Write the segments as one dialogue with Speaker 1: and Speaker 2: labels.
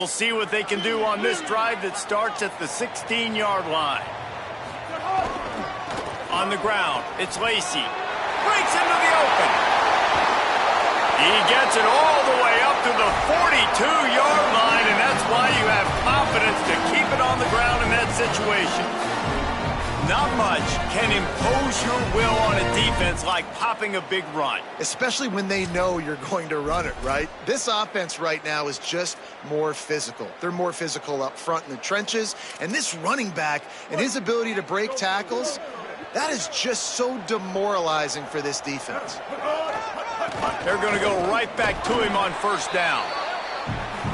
Speaker 1: We'll see what they can do on this drive that starts at the 16-yard line. On the ground, it's Lacy. Breaks into the open. He gets it all the way up to the 42-yard line, and that's why you have confidence to keep it on the ground in that situation. Not much can impose your will on a defense like popping a big run.
Speaker 2: Especially when they know you're going to run it, right? This offense right now is just more physical. They're more physical up front in the trenches, and this running back and his ability to break tackles, that is just so demoralizing for this defense.
Speaker 1: They're going to go right back to him on first down.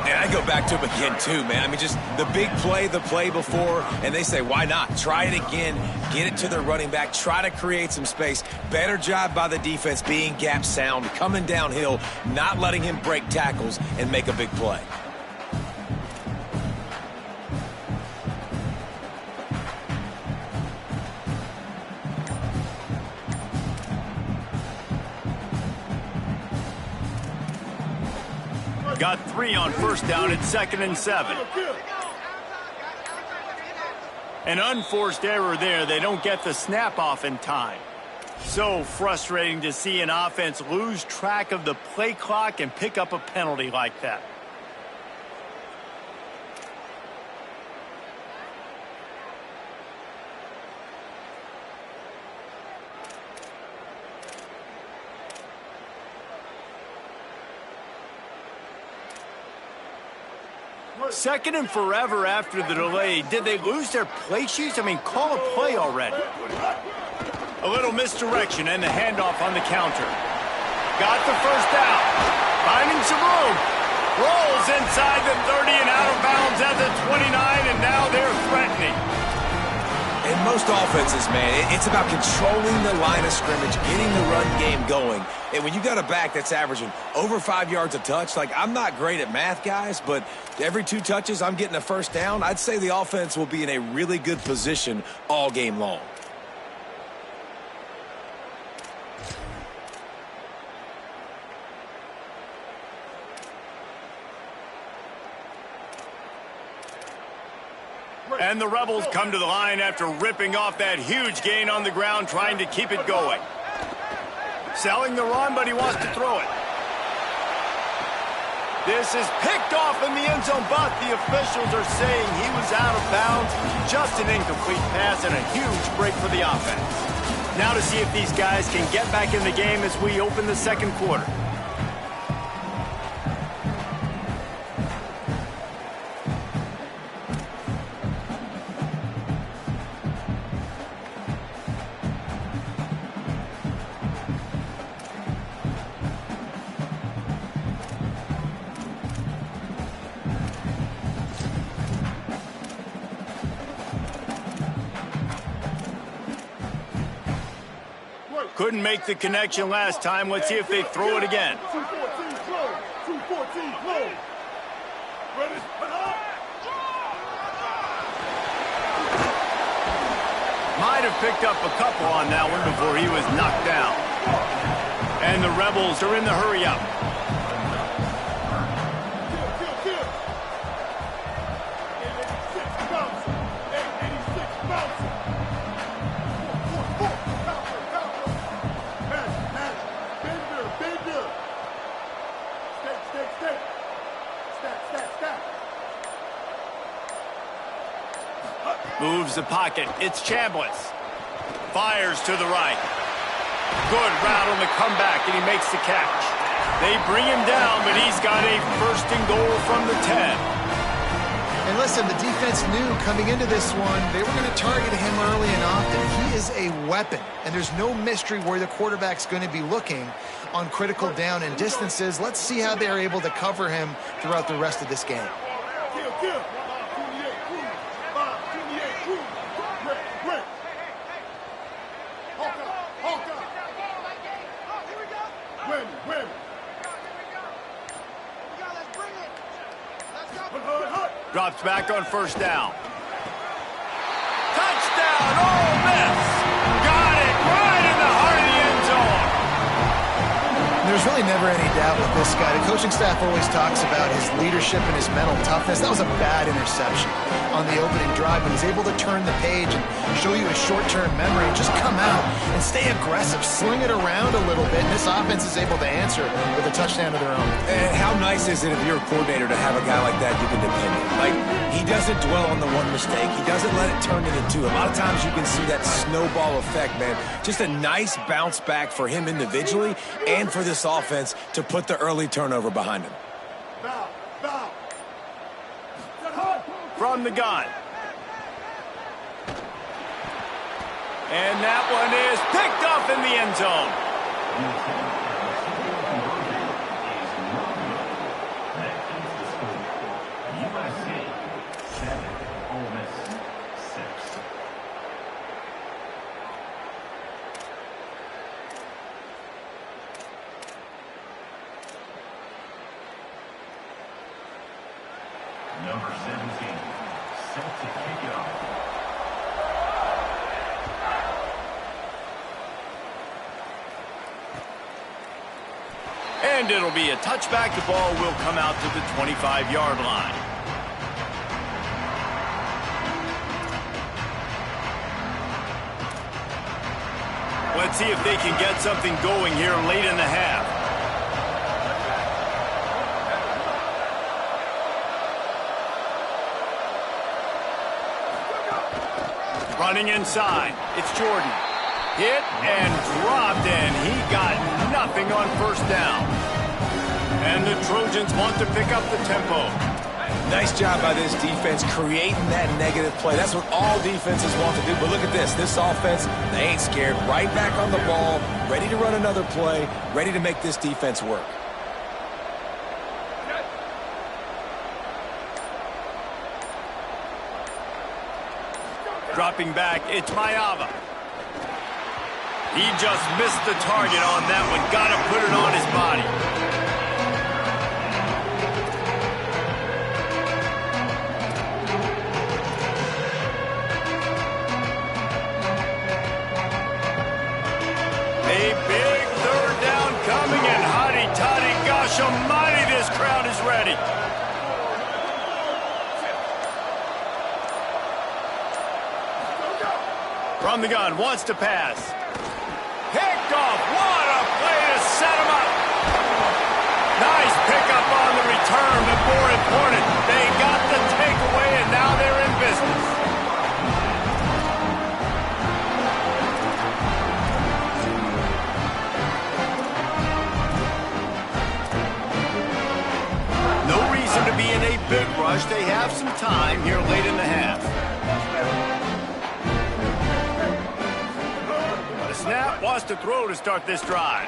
Speaker 3: And I go back to him again, too, man. I mean, just the big play, the play before, and they say, why not? Try it again, get it to the running back, try to create some space. Better job by the defense being gap sound, coming downhill, not letting him break tackles and make a big play.
Speaker 1: Got 3 on first down at 2nd and 7. An unforced error there. They don't get the snap off in time. So frustrating to see an offense lose track of the play clock and pick up a penalty like that. Second and forever after the delay. Did they lose their play sheets? I mean, call a play already. A little misdirection and the handoff on the counter. Got the first down. Finding some room. Rolls inside the 30 and out of bounds at the 29, and now they're threatening.
Speaker 3: In most offenses, man, it's about controlling the line of scrimmage, getting the run game going. And when you got a back that's averaging over 5 yards a touch, like, I'm not great at math, guys, but every 2 touches I'm getting a first down, I'd say the offense will be in a really good position all game long.
Speaker 1: And the Rebels come to the line after ripping off that huge gain on the ground, trying to keep it going. Selling the run, but he wants to throw it. This is picked off in the end zone, but the officials are saying he was out of bounds. Just an incomplete pass and a huge break for the offense. Now to see if these guys can get back in the game as we open the second quarter. Couldn't make the connection last time. Let's see if they throw it again.
Speaker 4: 214 close. 214 close. Ready?
Speaker 1: Might have picked up a couple on that one before he was knocked down. And the Rebels are in the hurry up.
Speaker 4: Kill. 886 bouncing. 886 bouncing. Bender. Stay. Stack.
Speaker 1: Moves the pocket. It's Chambliss. Fires to the right. Good route on the comeback, and he makes the catch. They bring him down, but he's got a first and goal from the 10.
Speaker 2: And listen, the defense knew coming into this one, they were going to target him early and often. He is a weapon, and there's no mystery where the quarterback's going to be looking on critical down and distances. Let's see how they're able to cover him throughout the rest of this game.
Speaker 4: Kill. 528 crew. Great. Hawkeye. Win.
Speaker 1: Drops back on first down. Touchdown, Ole Miss! Got it right in the heart of the end zone.
Speaker 2: There's really never any doubt with this guy. The coaching staff always talks about his leadership and his mental toughness. That was a bad interception on the opening drive, but he's able to turn the page and show you a short-term memory and just come out and stay aggressive, sling it around a little bit, and this offense is able to answer with a touchdown of their own.
Speaker 3: And how nice is it if you're a coordinator to have a guy like that you can depend on? Like, he doesn't dwell on the one mistake. He doesn't let it turn into two. A lot of times you can see that snowball effect, man. Just a nice bounce back for him individually and for this offense to put the early turnover behind him.
Speaker 1: From the gun. And that one is picked off in the end zone.
Speaker 5: Number 17, set to kick it off.
Speaker 1: And it'll be a touchback. The ball will come out to the 25-yard line. Let's see if they can get something going here late in the half. Running inside, it's Jordan. Hit and dropped, and he got nothing on first down. And the Trojans want to pick up the tempo.
Speaker 3: Nice job by this defense creating that negative play. That's what all defenses want to do. But look at this. This offense, they ain't scared. Right back on the ball, ready to run another play, ready to make this defense work.
Speaker 1: Dropping back, it's Mayava. He just missed the target on that one. Got to put it on his body. A big third down coming, and hotty toddy, gosh almighty, this crowd is ready. From the gun, wants to pass. Picked off. What a play to set him up. Nice pickup on the return, but more important, they got the takeaway, and now they're in business. No reason to be in a big rush. They have some time here late in the half. Snap wants to throw to start this drive.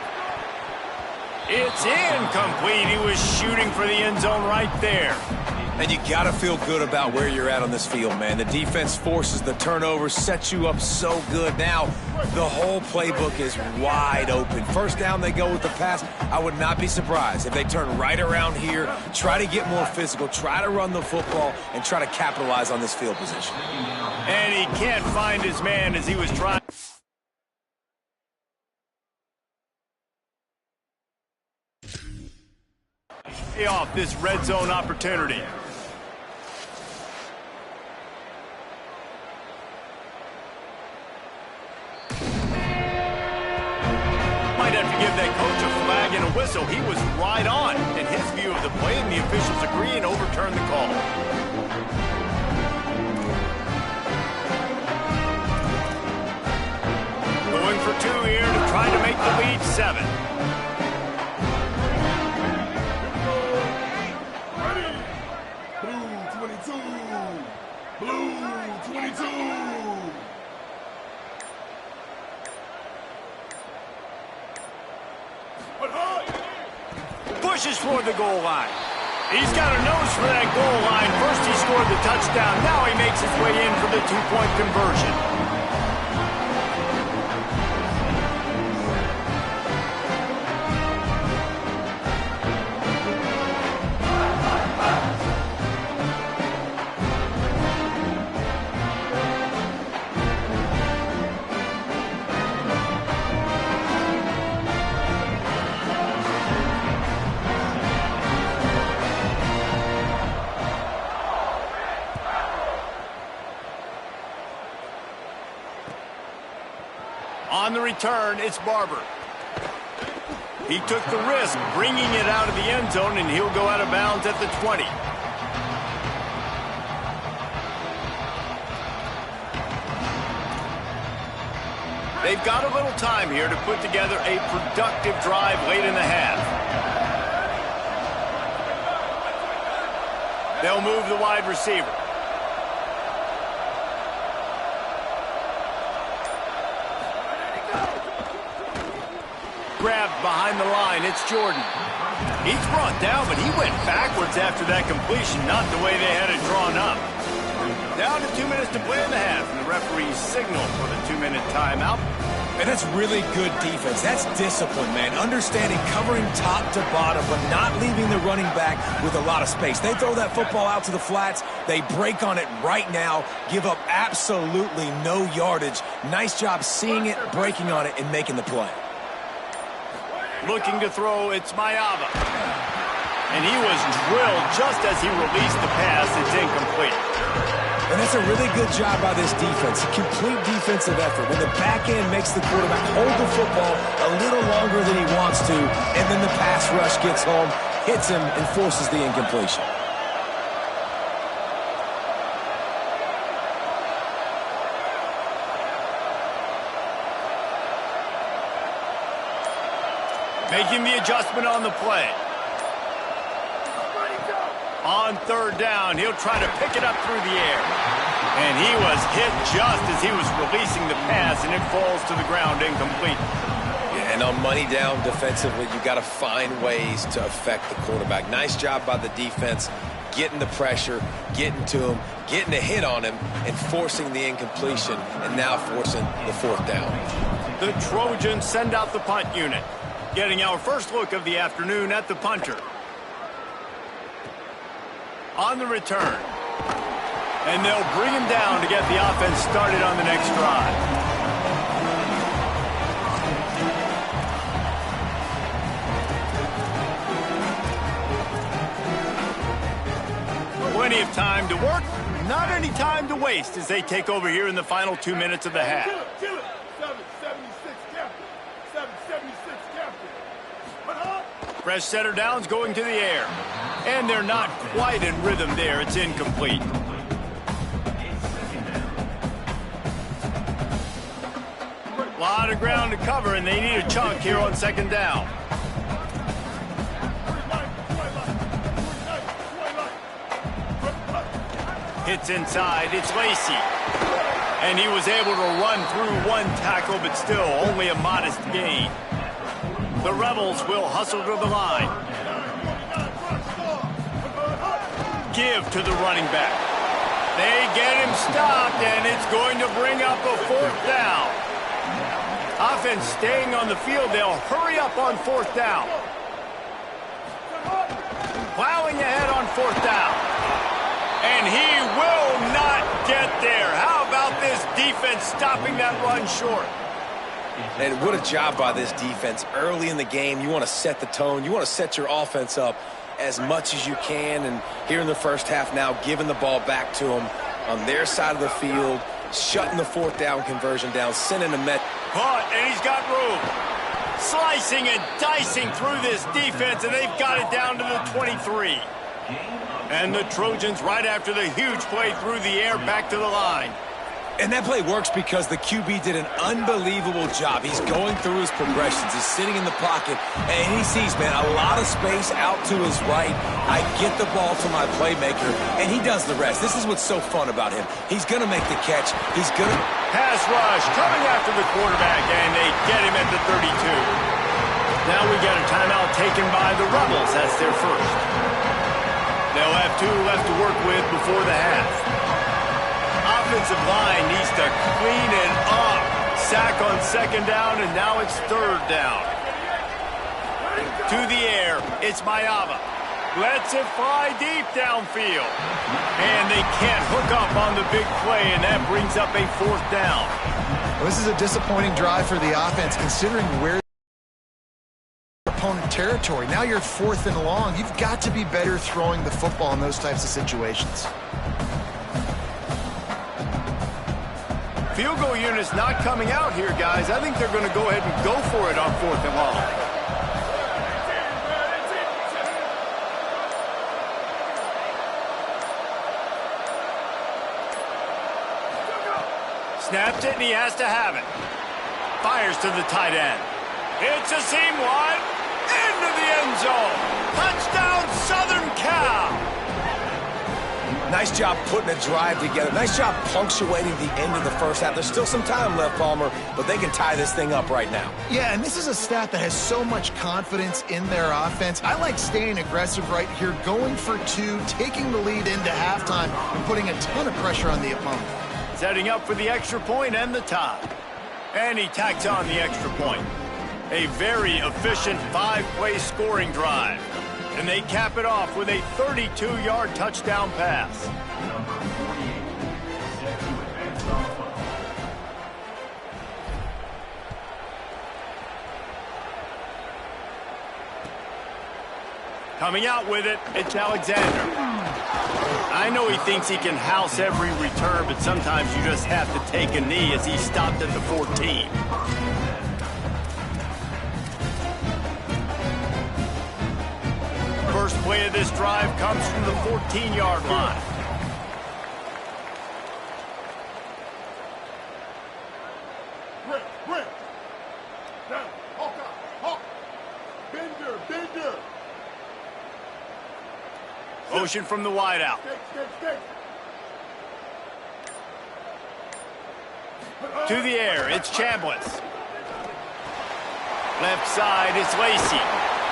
Speaker 1: It's incomplete. He was shooting for the end zone right there.
Speaker 3: And you got to feel good about where you're at on this field, man. The defense forces the turnover, sets you up so good. Now, the whole playbook is wide open. First down, they go with the pass. I would not be surprised if they turn right around here, try to get more physical, try to run the football, and try to capitalize on this field position.
Speaker 1: And he can't find his man as he was trying. Off this red zone opportunity. Might have to give that coach a flag and a whistle. He was right on in his view of the play, and the officials agree and overturn the call. Going for two here to try to make the lead 7. Pushes for the goal line. He's got a nose for that goal line. First he scored the touchdown. Now he makes his way in for the 2-point conversion. On the return, it's Barber. He took the risk, bringing it out of the end zone, and he'll go out of bounds at the 20. They've got a little time here to put together a productive drive late in the half. They'll move the wide receiver. Grabbed behind the line, it's Jordan. He's brought down, but he went backwards after that completion, not the way they had it drawn up. Down to 2 minutes to play in the half, and the referees signal for the 2-minute timeout.
Speaker 3: And that's really good defense. That's discipline, man. Understanding covering top to bottom, but not leaving the running back with a lot of space. They throw that football out to the flats. They break on it right now, give up absolutely no yardage. Nice job seeing it, breaking on it, and making the play.
Speaker 1: Looking to throw, it's Maiava. And he was drilled just as he released the pass. It's incomplete.
Speaker 3: And that's a really good job by this defense. A complete defensive effort. When the back end makes the quarterback hold the football a little longer than he wants to, and then the pass rush gets home, hits him, and forces the incompletion.
Speaker 1: Making the adjustment on the play. On third down, he'll try to pick it up through the air. And he was hit just as he was releasing the pass, and it falls to the ground incomplete.
Speaker 3: Yeah, and on money down defensively, you got to find ways to affect the quarterback. Nice job by the defense, getting the pressure, getting to him, getting a hit on him, and forcing the incompletion, and now forcing the fourth down.
Speaker 1: The Trojans send out the punt unit. Getting our first look of the afternoon at the punter. On the return. And they'll bring him down to get the offense started on the next drive. Plenty of time to work, not any time to waste as they take over here in the final 2 minutes of the half.
Speaker 4: Kill it. 776 captain. 776 captain.
Speaker 1: Fresh setter downs going to the air. And they're not quite in rhythm there. It's incomplete. A lot of ground to cover, and they need a chunk here on second down. Hits inside. It's Lacy. And he was able to run through one tackle, but still only a modest gain. The Rebels will hustle to the line. Give to the running back. They get him stopped, and it's going to bring up a fourth down. Offense staying on the field. They'll hurry up on fourth down. Plowing ahead on fourth down. And he will not get there. How about this defense stopping that run short?
Speaker 3: And what a job by this defense. Early in the game, you want to set the tone. You want to set your offense up as much as you can. And here in the first half now, giving the ball back to them on their side of the field, shutting the fourth down conversion down, sending a met.
Speaker 1: Caught, and he's got room. Slicing and dicing through this defense, and they've got it down to the 23. And the Trojans, right after the huge play through the air, back to the line.
Speaker 3: And that play works because the QB did an unbelievable job. He's going through his progressions. He's sitting in the pocket, and he sees, man, a lot of space out to his right. I get the ball to my playmaker, and he does the rest. This is what's so fun about him. He's going to make the catch. He's going to...
Speaker 1: Pass rush coming after the quarterback, and they get him at the 32. Now we got a timeout taken by the Rebels. That's their first. They'll have 2 left to work with before the half. Offensive line needs to clean it up. Sack on second down, and now it's third down. To the air, it's Maiava. Lets it fly deep downfield. And they can't hook up on the big play, and that brings up a fourth down.
Speaker 2: Well, this is a disappointing drive for the offense, considering where opponent territory. Now you're 4th and long. You've got to be better throwing the football in those types of situations.
Speaker 1: field goal unit's not coming out here, guys. I think they're going to go ahead and go for it on 4th and long. Snapped it, and he has to have it. Fires to the tight end. It's a seam wide. Into the end zone. Touchdown, Southern Cal.
Speaker 3: Nice job putting a drive together. Nice job punctuating the end of the first half. There's still some time left, Palmer, but they can tie this thing up right now.
Speaker 2: Yeah, and this is a staff that has so much confidence in their offense. I like staying aggressive right here, going for 2, taking the lead into halftime, and putting a ton of pressure on the opponent.
Speaker 1: Setting up for the extra point and the tie. And he tacks on the extra point. A very efficient 5-play scoring drive. And they cap it off with a 32-yard touchdown pass.
Speaker 5: Number 48, set to advance on football.
Speaker 1: Coming out with it, it's Alexander. I know he thinks he can house every return, but sometimes you just have to take a knee as he stopped at the 14. First play of this drive comes from the 14-yard line.
Speaker 4: Brent. Down. Hawk. Bender.
Speaker 1: Motion from the wideout.
Speaker 4: Stay.
Speaker 1: To the air, it's Chambliss. Left side, it's Lacy.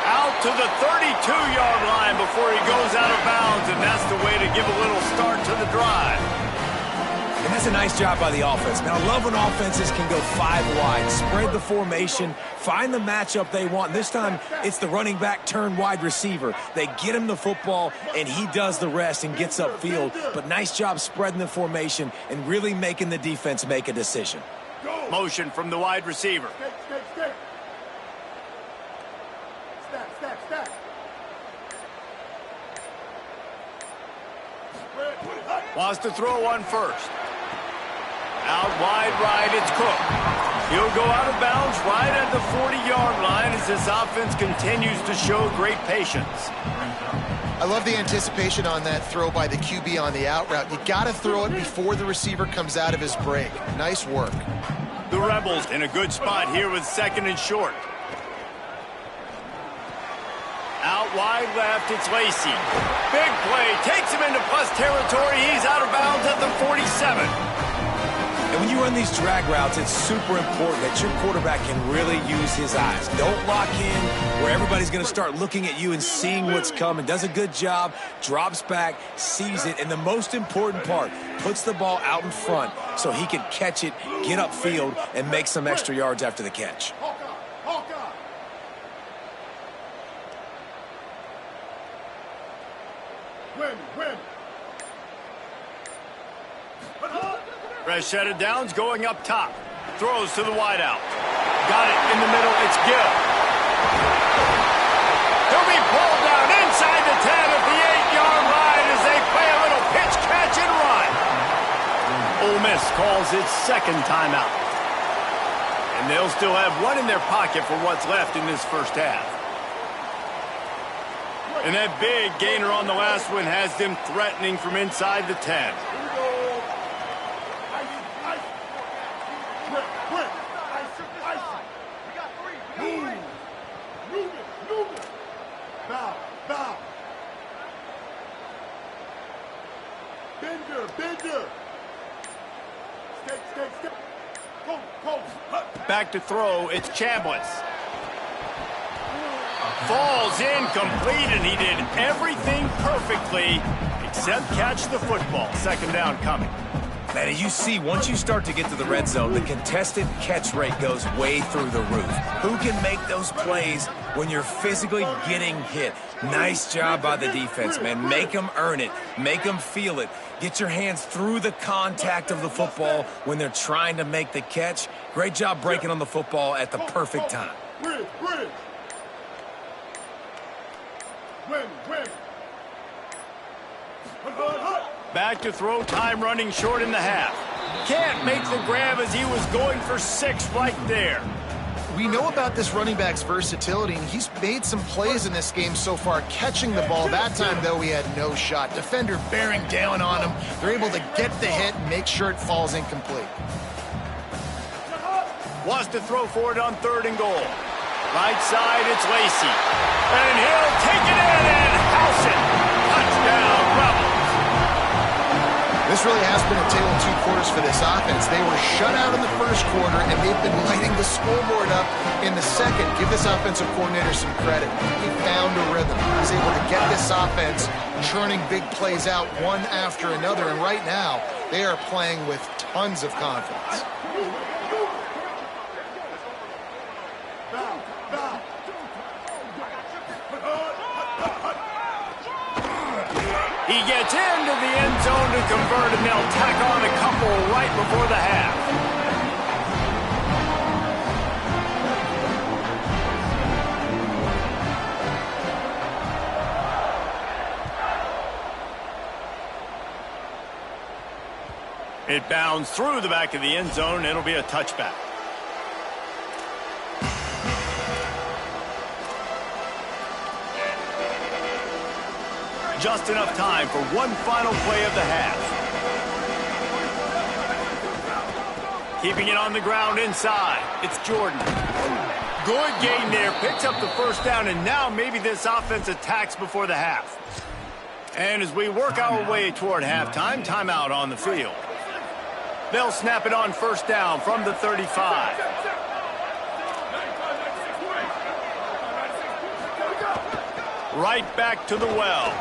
Speaker 1: Out to the 32-yard line before he goes out of bounds, and that's the way to give a little start to the drive.
Speaker 3: And that's a nice job by the offense. Man, I love when offenses can go 5 wide, spread the formation, find the matchup they want. This time, it's the running back turned wide receiver. They get him the football, and he does the rest and gets upfield. But nice job spreading the formation and really making the defense make a decision.
Speaker 1: Motion from the wide receiver.
Speaker 4: Stay. Stack.
Speaker 1: Wants to throw one first. Out wide right, it's Cook. He'll go out of bounds right at the 40-yard line as this offense continues to show great patience.
Speaker 2: I love the anticipation on that throw by the QB on the out route. You got to throw it before the receiver comes out of his break. Nice work.
Speaker 1: The Rebels in a good spot here with 2nd and short. Out wide left, it's Lacy. Big play, takes him into plus territory. He's out of bounds at the 47.
Speaker 3: And when you run these drag routes, it's super important that your quarterback can really use his eyes. Don't lock in where everybody's going to start looking at you and seeing what's coming. Does a good job, drops back, sees it, and the most important part, puts the ball out in front so he can catch it, get upfield, and make some extra yards after the catch.
Speaker 4: Hawkeye. Win.
Speaker 1: Fresh set of downs going up top. Throws to the wideout. Got it in the middle. It's Gill. He'll be pulled down inside the 10 at the 8-yard line as they play a little pitch, catch, and run. Ole Miss calls its 2nd timeout. And they'll still have one in their pocket for what's left in this first half. And that big gainer on the last one has them threatening from inside the 10.
Speaker 4: Bender. Stay.
Speaker 1: Back to throw, it's Chambliss. Falls incomplete, and he did everything perfectly except catch the football. 2nd down coming.
Speaker 3: Man, you see, once you start to get to the red zone, the contested catch rate goes way through the roof. Who can make those plays when you're physically getting hit? Nice job by the defense, man. Make them earn it. Make them feel it. Get your hands through the contact of the football when they're trying to make the catch. Great job breaking on the football at the perfect time.
Speaker 4: Win.
Speaker 1: Back to throw, time running short in the half. Can't make the grab as he was going for 6 right there.
Speaker 2: We know about this running back's versatility, and he's made some plays in this game so far, catching the ball. That time, though, he had no shot. Defender bearing down on him. They're able to get the hit and make sure it falls incomplete.
Speaker 1: Wants to throw for it on 3rd and goal. Right side, it's Lacy. And he'll take it in and house it. Touchdown, Rebels.
Speaker 2: This really has been a tale of 2 quarters for this offense. They were shut out in the first quarter, and they've been lighting the scoreboard up in the second. Give this offensive coordinator some credit. He found a rhythm. He's able to get this offense churning big plays out one after another, and right now, they are playing with tons of confidence.
Speaker 1: He gets into the end zone to convert, and they'll tack on a couple right before the half. It bounds through the back of the end zone, and it'll be a touchback. Just enough time for one final play of the half. Keeping it on the ground inside. It's Jordan. Good gain there. Picks up the first down, and now maybe this offense attacks before the half. And as we work our way toward halftime, timeout on the field. They'll snap it on 1st down from the 35. Right back to the well.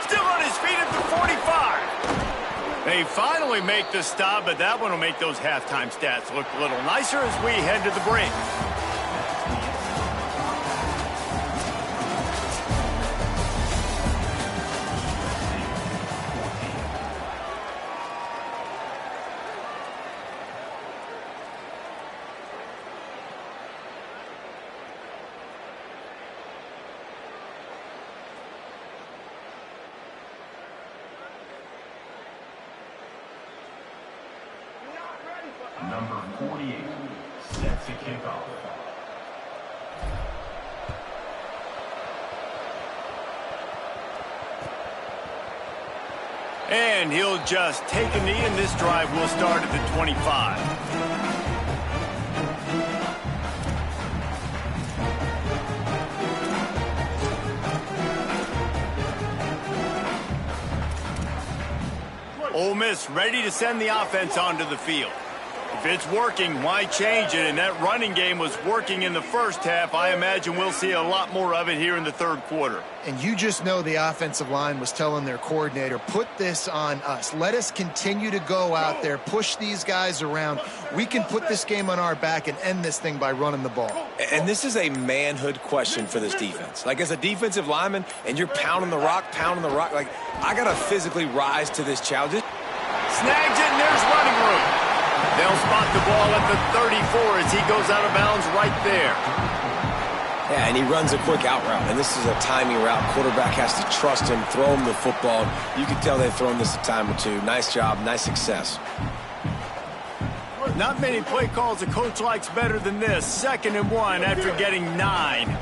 Speaker 1: Still on his feet at the 45. They finally make the stop, but that one will make those halftime stats look a little nicer as we head to the break.
Speaker 5: Number 48, set to kick off.
Speaker 1: And he'll just take a knee, and this drive will start at the 25. Ole Miss ready to send the offense onto the field. If it's working, why change it? And that running game was working in the first half. I imagine we'll see a lot more of it here in the 3rd quarter.
Speaker 2: And you just know the offensive line was telling their coordinator, put this on us. Let us continue to go out there, push these guys around. We can put this game on our back and end this thing by running the ball.
Speaker 3: And this is a manhood question for this defense. Like, as a defensive lineman, and you're pounding the rock, like, I got to physically rise to this challenge.
Speaker 1: Snags it, and there's running room. They'll spot the ball at the 34 as he goes out of bounds right there.
Speaker 3: Yeah, and he runs a quick out route, and this is a timing route. Quarterback has to trust him, throw him the football. You can tell they've thrown this a time or two. Nice job, nice success.
Speaker 1: Not many play calls a coach likes better than this. 2nd and 1 after getting 9.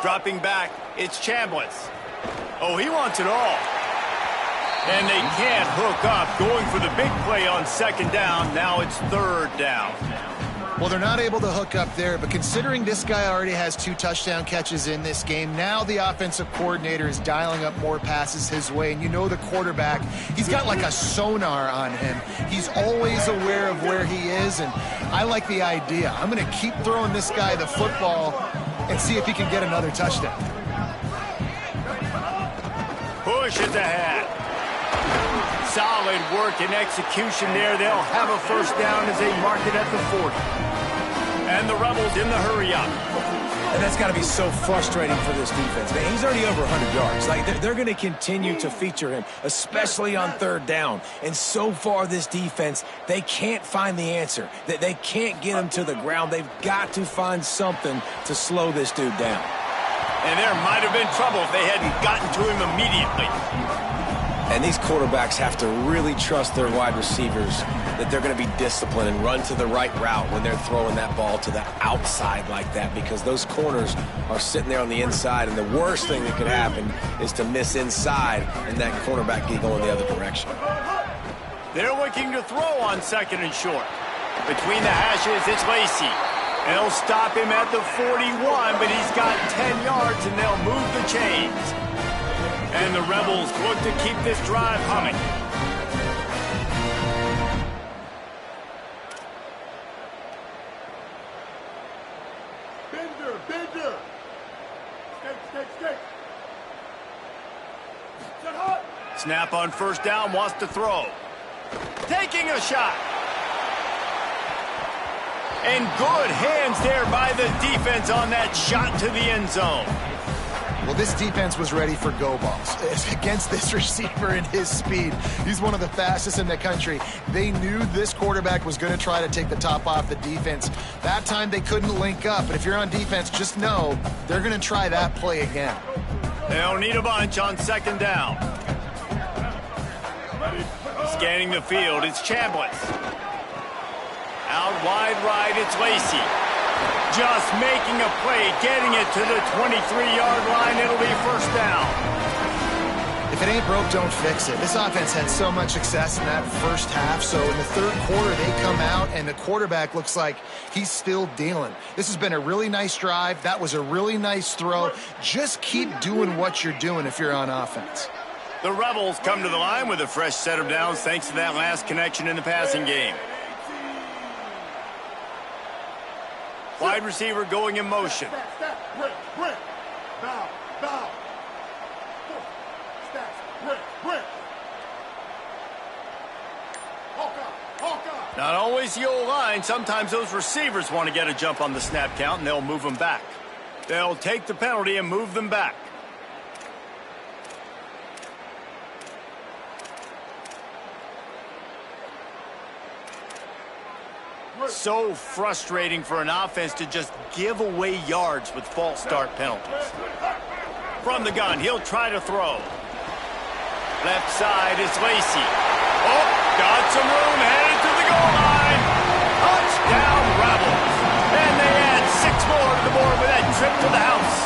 Speaker 1: Dropping back, it's Chambliss. Oh, he wants it all. And they can't hook up. Going for the big play on 2nd down. Now it's 3rd down.
Speaker 2: Well, they're not able to hook up there, but considering this guy already has 2 touchdown catches in this game, now the offensive coordinator is dialing up more passes his way. And you know the quarterback, he's got like a sonar on him. He's always aware of where he is, and I like the idea. I'm going to keep throwing this guy the football and see if he can get another touchdown.
Speaker 1: Push it ahead. Solid work and execution there. They'll have a 1st down as they mark it at the 40. And the Rebels in the hurry-up.
Speaker 3: And that's got to be so frustrating for this defense. Man, he's already over 100 yards. Like, they're going to continue to feature him, especially on third down. And so far, this defense, they can't find the answer. They can't get him to the ground. They've got to find something to slow this dude down.
Speaker 1: And there might have been trouble if they hadn't gotten to him immediately.
Speaker 3: And these quarterbacks have to really trust their wide receivers that they're going to be disciplined and run to the right route when they're throwing that ball to the outside like that, because those corners are sitting there on the inside, and the worst thing that could happen is to miss inside and that cornerback get going the other direction.
Speaker 1: They're looking to throw on 2nd and short. Between the hashes, it's Lacy. And they'll stop him at the 41, but he's got 10 yards, and they'll move the chains. And the Rebels look to keep this drive humming.
Speaker 4: Bender. Stay. Set hot.
Speaker 1: Snap on 1st down, wants to throw. Taking a shot. And good hands there by the defense on that shot to the end zone.
Speaker 2: Well, this defense was ready for go balls against this receiver and his speed. He's one of the fastest in the country. They knew this quarterback was going to try to take the top off the defense. That time they couldn't link up, but if you're on defense, just know they're going to try that play again.
Speaker 1: They'll need a bunch on 2nd down. Scanning the field, it's Chambliss. Out wide right, it's Lacy. Just making a play, getting it to the 23-yard line. It'll be 1st down.
Speaker 2: If it ain't broke, don't fix it. This offense had so much success in that first half, so in the 3rd quarter, they come out, and the quarterback looks like he's still dealing. This has been a really nice drive. That was a really nice throw. Just keep doing what you're doing if you're on offense.
Speaker 1: The Rebels come to the line with a fresh set of downs thanks to that last connection in the passing game. Wide receiver going in motion.
Speaker 4: Stack, break. Bow. Stack, break. Hawkeye.
Speaker 1: Not always the old line. Sometimes those receivers want to get a jump on the snap count, and they'll move them back. They'll take the penalty and move them back. So frustrating for an offense to just give away yards with false start penalties. From the gun, he'll try to throw. Left side is Lacy. Oh, got some room, headed to the goal line. Touchdown, Rebels. And they add 6 more to the board with that trip to the house.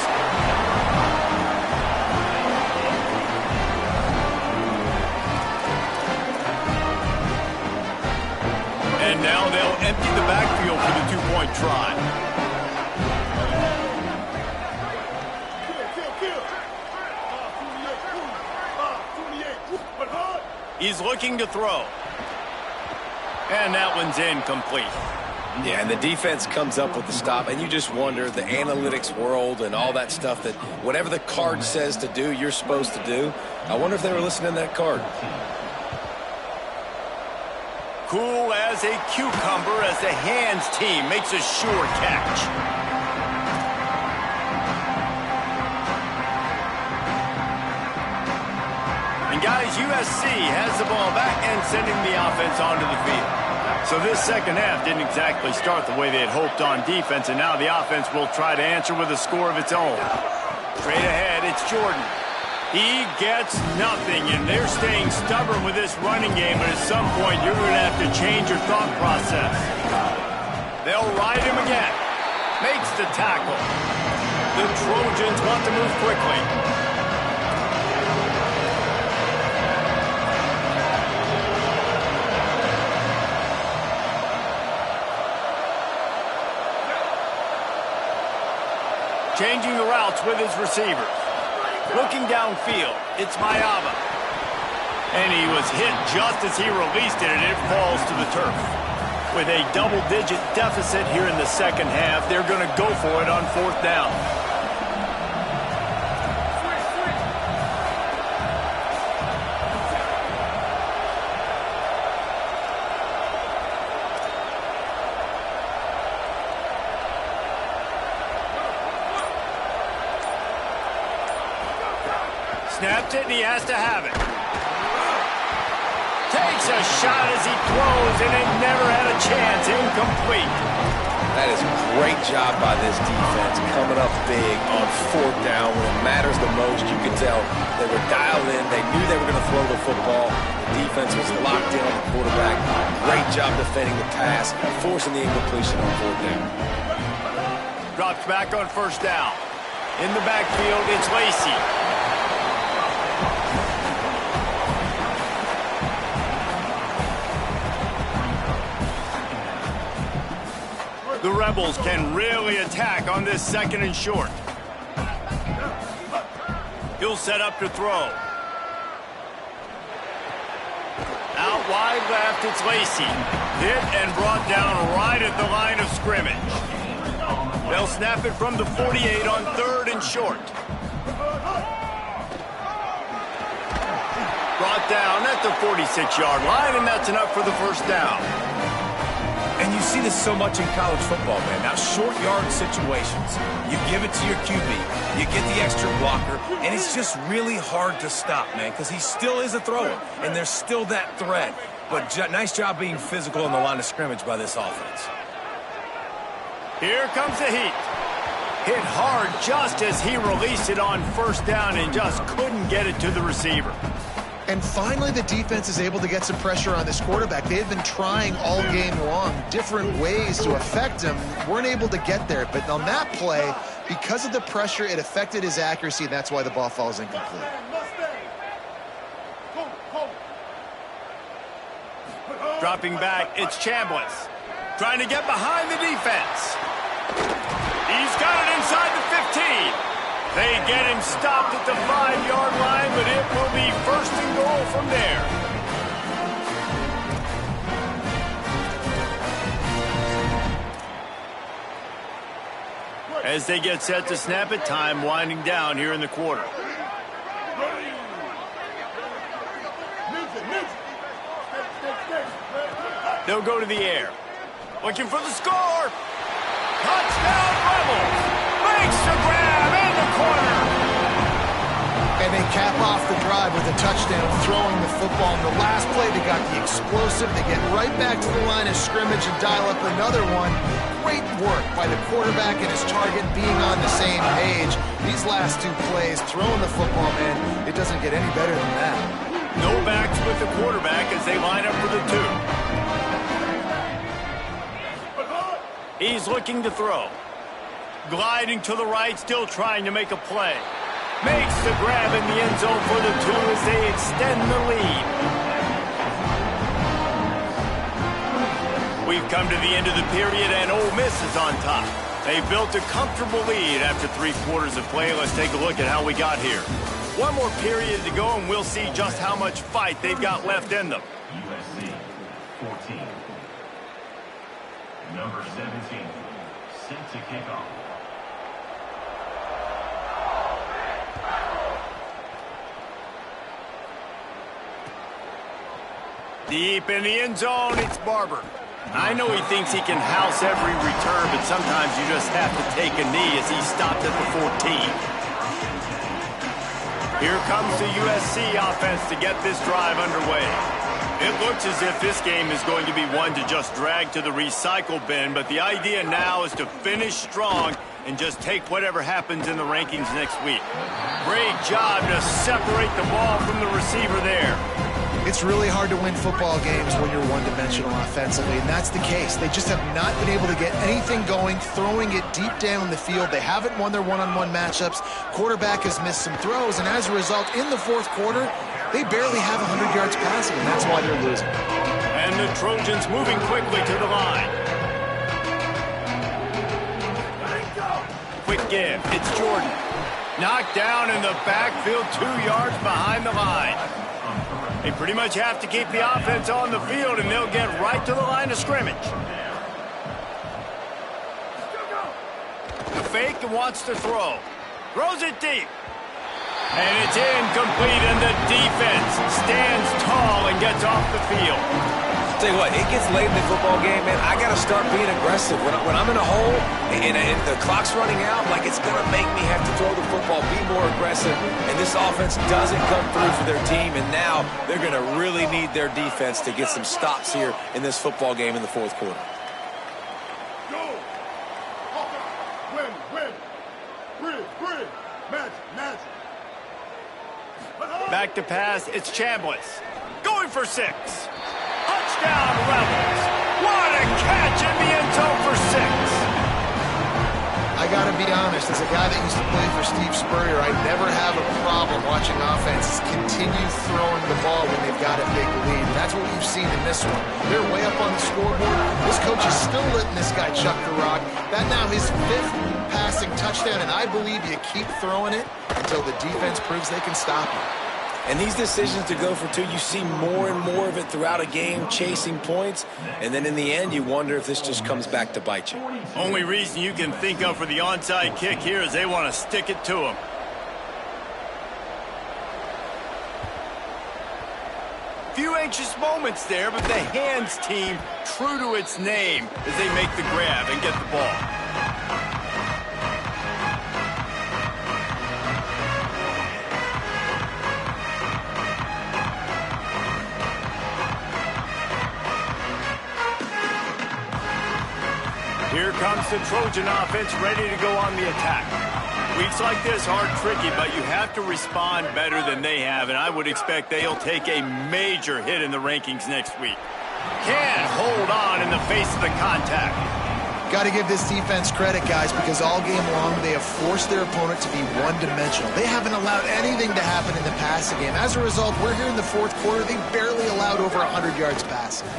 Speaker 1: And now they'll empty the backfield for the 2-point try. He's looking to throw. And that one's incomplete.
Speaker 3: Yeah, and the defense comes up with the stop, and you just wonder, the analytics world and all that stuff, that whatever the card says to do, you're supposed to do. I wonder if they were listening to that card.
Speaker 1: Cool as a cucumber as the hands team makes a sure catch. And guys, USC has the ball back and sending the offense onto the field. So this 2nd half didn't exactly start the way they had hoped on defense, and now the offense will try to answer with a score of its own. Straight ahead, it's Jordan. He gets nothing, and they're staying stubborn with this running game, but at some point you're going to have to change your thought process. They'll ride him again. Makes the tackle. The Trojans want to move quickly. Changing the routes with his receivers. Looking downfield, it's Mayava. And he was hit just as he released it, and it falls to the turf. With a double-digit deficit here in the 2nd half, they're going to go for it on 4th down. Snapped it, and he has to have it. Takes a shot as he throws, and it never had a chance. Incomplete.
Speaker 3: That is a great job by this defense, coming up big on 4th down when it matters the most. You could tell they were dialed in. They knew they were going to throw the football. The defense was locked in on the quarterback. Great job defending the pass, forcing the incompletion on 4th down.
Speaker 1: Drops back on 1st down. In the backfield, it's Lacy. The Rebels can really attack on this 2nd and short. He'll set up to throw. Out wide left, it's Lacy. Hit and brought down right at the line of scrimmage. They'll snap it from the 48 on 3rd and short. Brought down at the 46-yard line, and that's enough for the 1st down.
Speaker 3: And you see this so much in college football, man. Now, short yard situations, you give it to your QB, you get the extra blocker, and it's just really hard to stop, man, because he still is a thrower, and there's still that threat. But nice job being physical on the line of scrimmage by this offense.
Speaker 1: Here comes the heat. Hit hard just as he released it on 1st down and just couldn't get it to the receiver.
Speaker 2: And finally, the defense is able to get some pressure on this quarterback. They had been trying all game long different ways to affect him. Weren't able to get there. But on that play, because of the pressure, it affected his accuracy, and that's why the ball falls incomplete.
Speaker 1: Dropping back, it's Chambliss. Trying to get behind the defense. He's got it inside the 15. They get him stopped at the 5-yard line, but it will be 1st and goal from there. As they get set to snap it, time winding down here in the quarter. They'll go to the air. Looking for the score. Touchdown, Rebels. Makes the grab in the corner.
Speaker 2: And they cap off the drive with a touchdown, throwing the football. In the last play, they got the explosive. They get right back to the line of scrimmage and dial up another one. Great work by the quarterback and his target being on the same page. These last 2 plays, throwing the football, man, it doesn't get any better than that.
Speaker 1: No backs with the quarterback as they line up for the 2. He's looking to throw. Gliding to the right, still trying to make a play. Makes the grab in the end zone for the 2 as they extend the lead. We've come to the end of the period, and Ole Miss is on top. They built a comfortable lead after 3 quarters of play. Let's take a look at how we got here. One more period to go, and we'll see just how much fight they've got left in them.
Speaker 5: USC 14. Number 17, set to kick off.
Speaker 1: Deep in the end zone, it's Barber. I know he thinks he can house every return, but sometimes you just have to take a knee as he stopped at the 14. Here comes the USC offense to get this drive underway. It looks as if this game is going to be one to just drag to the recycle bin, but the idea now is to finish strong and just take whatever happens in the rankings next week. Great job to separate the ball from the receiver there.
Speaker 2: It's really hard to win football games when you're one-dimensional offensively, and that's the case. They just have not been able to get anything going, throwing it deep down the field. They haven't won their one-on-one matchups. Quarterback has missed some throws, and as a result, in the 4th quarter, they barely have 100 yards passing, and that's why they're losing.
Speaker 1: And the Trojans moving quickly to the line. Quick give. It's Jordan. Knocked down in the backfield, 2 yards behind the line. They pretty much have to keep the offense on the field, and they'll get right to the line of scrimmage. The fake and wants to throw. Throws it deep. And it's incomplete, and the defense stands tall and gets off the field.
Speaker 3: Tell you what, it gets late in the football game, man. I got to start being aggressive. When I'm in a hole and the clock's running out, like it's going to make me have to throw the football, be more aggressive. And this offense doesn't come through for their team, and now they're going to really need their defense to get some stops here in this football game in the fourth quarter.
Speaker 4: Go! Win, win! Bridge! Match!
Speaker 1: Back to pass, it's Chambliss. Going for 6. Touchdown, Rebels. What a catch in the end zone for 6.
Speaker 2: I got to be honest, as a guy that used to play for Steve Spurrier, I never have a problem watching offenses continue throwing the ball when they've got a big lead. And that's what we've seen in this one. They're way up on the scoreboard. This coach is still letting this guy chuck the rock. That now his 5th passing touchdown, and I believe you keep throwing it until the defense proves they can stop it.
Speaker 3: And these decisions to go for 2, you see more and more of it throughout a game, chasing points. And then in the end, you wonder if this just comes back to bite you.
Speaker 1: Only reason you can think of for the onside kick here is they want to stick it to him. Few anxious moments there, but the hands team true to its name as they make the grab and get the ball. Here comes the Trojan offense ready to go on the attack. Weeks like this are tricky, but you have to respond better than they have, and I would expect they'll take a major hit in the rankings next week. Can't hold on in the face of the contact.
Speaker 2: Got to give this defense credit, guys, because all game long they have forced their opponent to be one-dimensional. They haven't allowed anything to happen in the passing game. As a result, we're here in the fourth quarter. They barely allowed over 100 yards passing.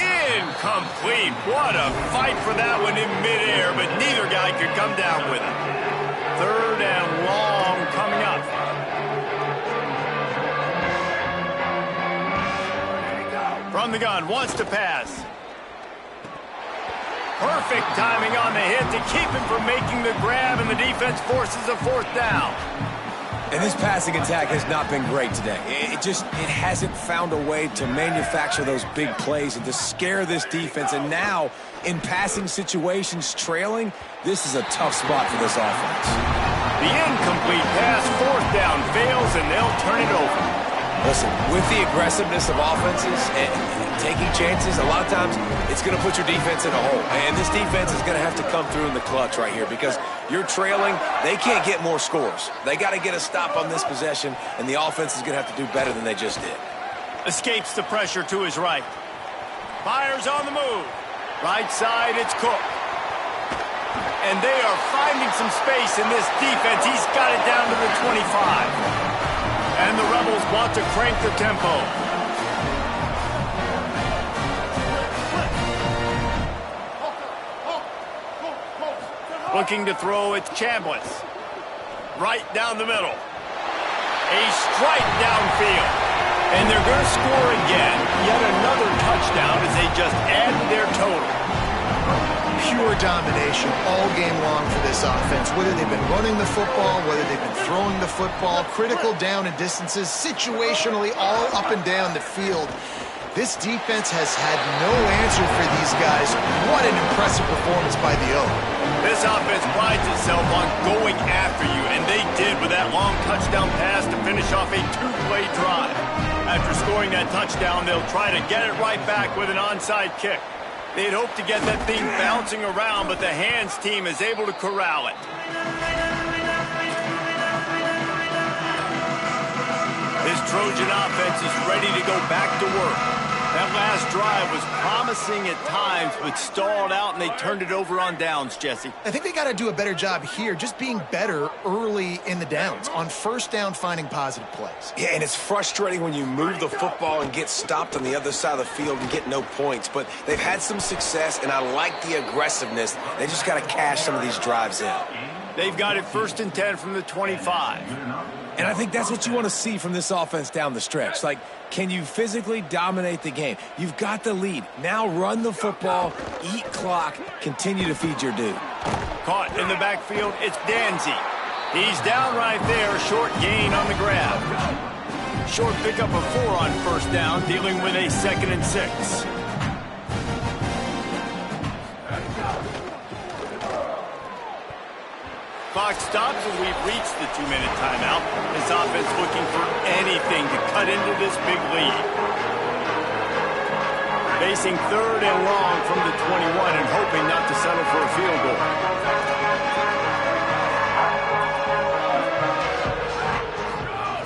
Speaker 1: Incomplete. What a fight for that one in midair, but neither guy could come down with it. 3rd and long coming up. From the gun, wants to pass. Perfect timing on the hit to keep him from making the grab, and the defense forces a 4th down.
Speaker 3: And this passing attack has not been great today. It hasn't found a way to manufacture those big plays and to scare this defense. And now, in passing situations, trailing, this is a tough spot for this offense.
Speaker 1: The incomplete pass, 4th down, fails, and they'll turn it over.
Speaker 3: Listen, with the aggressiveness of offenses and taking chances, a lot of times it's going to put your defense in a hole. And this defense is going to have to come through in the clutch right here because you're trailing. They can't get more scores. They got to get a stop on this possession, and the offense is going to have to do better than they just did.
Speaker 1: Escapes the pressure to his right. Fires on the move. Right side, it's Cook. And they are finding some space in this defense. He's got it down to the 25. And the Rebels want to crank the tempo. Looking to throw, it's Chambliss. Right down the middle. A strike downfield. And they're going to score again. Yet another touchdown as they just add to their total.
Speaker 2: Pure domination all game long for this offense. Whether they've been running the football, whether they've been throwing the football, critical down and distances, situationally all up and down the field. This defense has had no answer for these guys. What an impressive performance by the O.
Speaker 1: This offense prides itself on going after you, and they did with that long touchdown pass to finish off a 2-play drive. After scoring that touchdown, they'll try to get it right back with an onside kick. They'd hope to get that thing bouncing around, but the hands team is able to corral it. This Trojan offense is ready to go back to work. That last drive was promising at times, but stalled out, and they turned it over on downs, Jesse.
Speaker 2: I think they got to do a better job here, just being better early in the downs, on 1st down finding positive plays.
Speaker 3: Yeah, and it's frustrating when you move the football and get stopped on the other side of the field and get no points. But they've had some success, and I like the aggressiveness. They just got to cash some of these drives in.
Speaker 1: They've got it 1st and 10 from the 25.
Speaker 3: And I think that's what you want to see from this offense down the stretch. Like, can you physically dominate the game? You've got the lead. Now run the football, eat clock, continue to feed your dude.
Speaker 1: Caught in the backfield, it's Danzy. He's down right there, short gain on the grab. Short pickup of 4 on first down, dealing with a 2nd and 6. Clock stops and we've reached the 2-minute timeout. This offense looking for anything to cut into this big lead. Facing 3rd and long from the 21 and hoping not to settle for a field goal.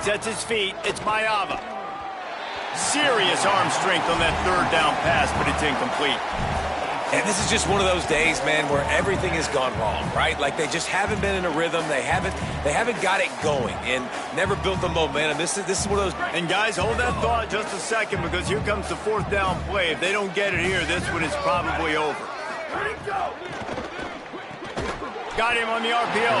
Speaker 1: Sets his feet. It's Mayava. Serious arm strength on that 3rd down pass, but it's incomplete.
Speaker 3: And this is just one of those days, man, where everything has gone wrong, right? Like they just haven't been in a rhythm. They haven't got it going and never built the momentum. This is one of those.
Speaker 1: And guys, hold that thought just a second, because here comes the 4th down play. If they don't get it here, this one is probably over. Got him on the RPO.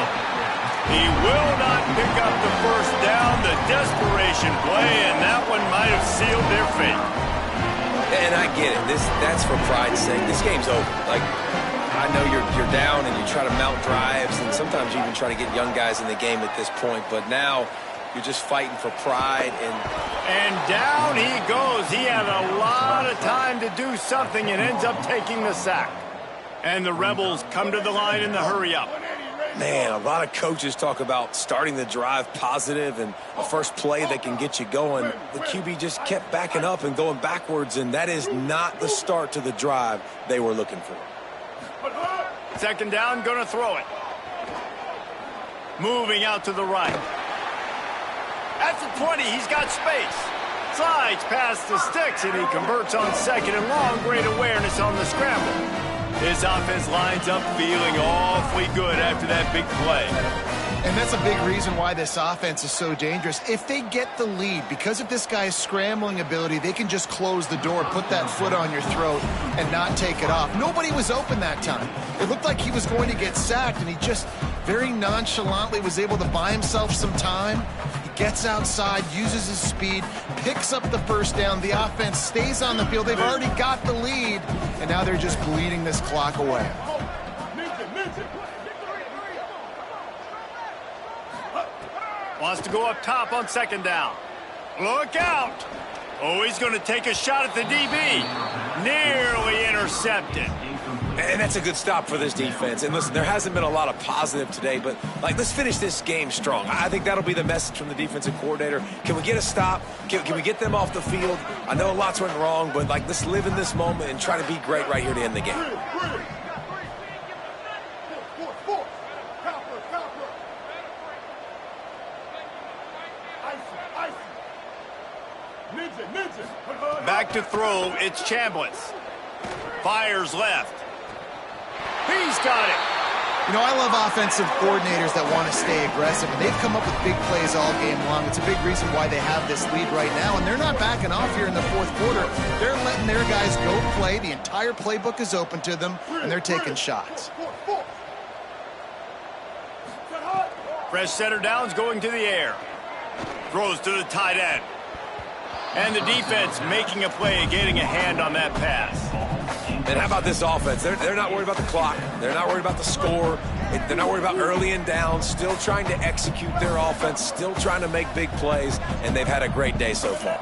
Speaker 1: He will not pick up the 1st down. The desperation play, and that one might have sealed their fate.
Speaker 3: And I get it. That's for pride's sake. This game's over. Like, I know you're down and you try to mount drives, and sometimes you even try to get young guys in the game at this point. But now you're just fighting for pride.
Speaker 1: And down he goes. He had a lot of time to do something and ends up taking the sack. And the Rebels come to the line in the hurry-up.
Speaker 3: Man, a lot of coaches talk about starting the drive positive and a first play that can get you going. The QB just kept backing up and going backwards, and that is not the start to the drive they were looking for.
Speaker 1: 2nd down, gonna throw it. Moving out to the right. At the 20, he's got space. Slides past the sticks, and he converts on 2nd and long. Great awareness on the scramble. His offense lines up feeling awfully good after that big play.
Speaker 2: And that's a big reason why this offense is so dangerous. If they get the lead, because of this guy's scrambling ability, they can just close the door, put that foot on your throat, and not take it off. Nobody was open that time. It looked like he was going to get sacked, and he just very nonchalantly was able to buy himself some time. He gets outside, uses his speed, picks up the 1st down. The offense stays on the field. They've already got the lead, and now they're just bleeding this clock away.
Speaker 1: Wants to go up top on 2nd down. Look out! Oh, he's going to take a shot at the DB. Nearly intercepted.
Speaker 3: And that's a good stop for this defense. And listen, there hasn't been a lot of positive today, but like, let's finish this game strong. I think that'll be the message from the defensive coordinator. Can we get a stop? Can we get them off the field? I know lots went wrong, but like, let's live in this moment and try to be great right here to end the game.
Speaker 1: Back to throw, it's Chambliss. Fires left. He's got it.
Speaker 2: You know, I love offensive coordinators that want to stay aggressive, and they've come up with big plays all game long. It's a big reason why they have this lead right now, and they're not backing off here in the 4th quarter. They're letting their guys go play. The entire playbook is open to them, and they're taking shots.
Speaker 1: Fresh center downs going to the air. Throws to the tight end. And the defense making a play and getting a hand on that pass.
Speaker 3: And how about this offense? They're not worried about the clock. They're not worried about the score. They're not worried about early and down. Still trying to execute their offense. Still trying to make big plays. And they've had a great day so far.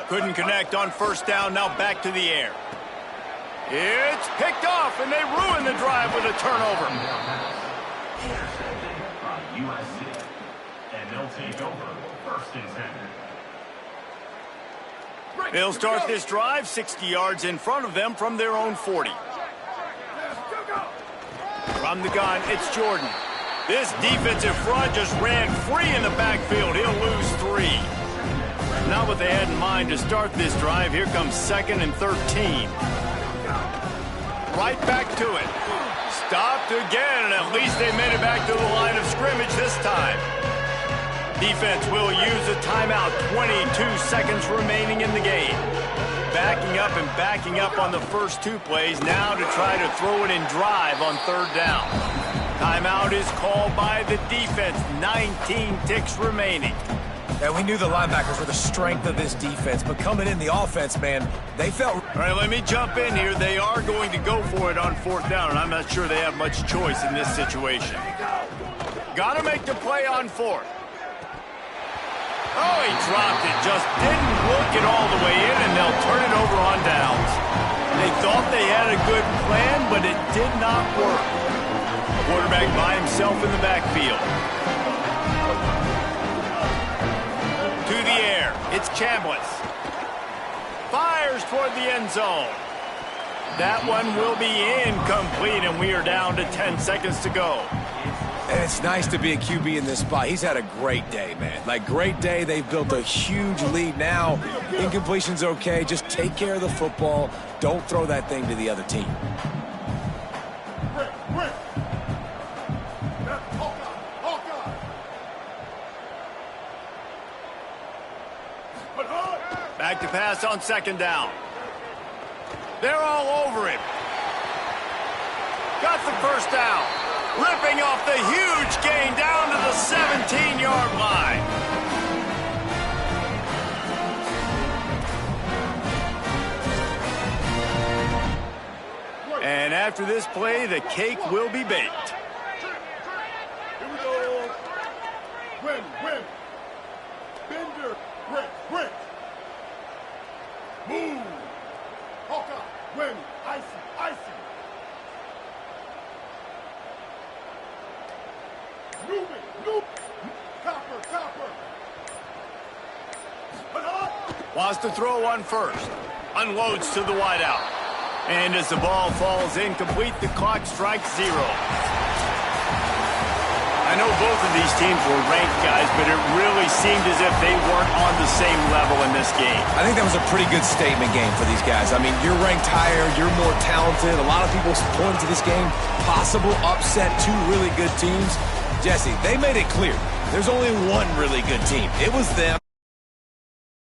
Speaker 1: Couldn't connect on 1st down, now back to the air. It's picked off, and they ruin the drive with a turnover.
Speaker 5: Intercepted by USC. And they'll take over 1st and 10.
Speaker 1: They'll start this drive 60 yards in front of them from their own 40. From the gun, it's Jordan. This defensive front just ran free in the backfield. He'll lose 3. Not what they had in mind to start this drive. Here comes 2nd and 13. Right back to it. Stopped again, and at least they made it back to the line of scrimmage this time. Defense will use a timeout. 22 seconds remaining in the game. Backing up on the first 2 plays now to try to throw it in drive on 3rd down. Timeout is called by the defense. 19 ticks remaining.
Speaker 3: Yeah, we knew the linebackers were the strength of this defense, but coming in the offense, man, they felt...
Speaker 1: All right, let me jump in here. They are going to go for it on 4th down, and I'm not sure they have much choice in this situation. Got to make the play on 4th. Oh, he dropped it. Just didn't look it all the way in, and they'll turn it over on downs. They thought they had a good plan, but it did not work. Quarterback by himself in the backfield. To the air. It's Chambliss. Fires toward the end zone. That one will be incomplete, and we are down to 10 seconds to go.
Speaker 3: And it's nice to be a QB in this spot. He's had a great day, man. Like, great day. They've built a huge lead now. Incompletion's okay. Just take care of the football. Don't throw that thing to the other team.
Speaker 1: Back to pass on 2nd down. They're all over him. Got the 1st down. Ripping off the huge gain down to the 17-yard line. And after this play, the cake will be baked.
Speaker 4: Here we go. Win. Bender. Brick. Move. Hawkeye. Win. Icy. Newman. Copper.
Speaker 1: Wants to throw on 1st. Unloads to the wideout. And as the ball falls incomplete, the clock strikes 0. I know both of these teams were ranked, guys, but it really seemed as if they weren't on the same level in this game.
Speaker 3: I think that was a pretty good statement game for these guys. I mean, you're ranked higher, you're more talented. A lot of people point to this game, possible upset, 2 really good teams. Jesse, they made it clear there's only one really good team. It was them.